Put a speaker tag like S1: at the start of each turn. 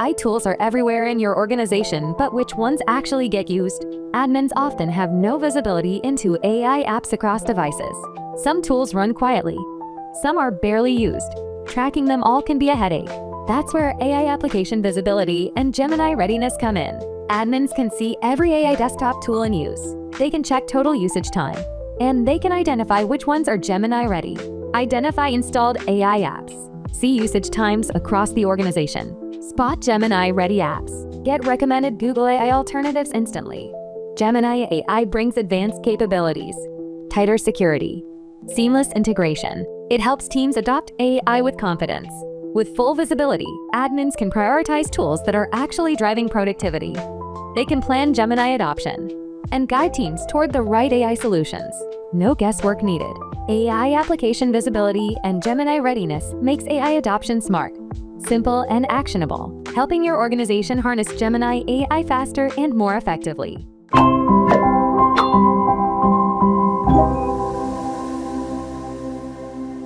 S1: AI tools are everywhere in your organization, but which ones actually get used? Admins often have no visibility into AI apps across devices. Some tools run quietly. Some are barely used. Tracking them all can be a headache. That's where AI application visibility and Gemini Readiness come in. Admins can see every AI desktop tool in use. They can check total usage time, and they can identify which ones are Gemini ready. Identify installed AI apps. See usage times across the organization. Spot Gemini Ready apps. Get recommended Google AI alternatives instantly. Gemini AI brings advanced capabilities, tighter security, seamless integration. It helps teams adopt AI with confidence. With full visibility, admins can prioritize tools that are actually driving productivity. They can plan Gemini adoption and guide teams toward the right AI solutions. No guesswork needed. AI application visibility and Gemini Readiness makes AI adoption smart, simple, and actionable, helping your organization harness Gemini AI faster and more effectively.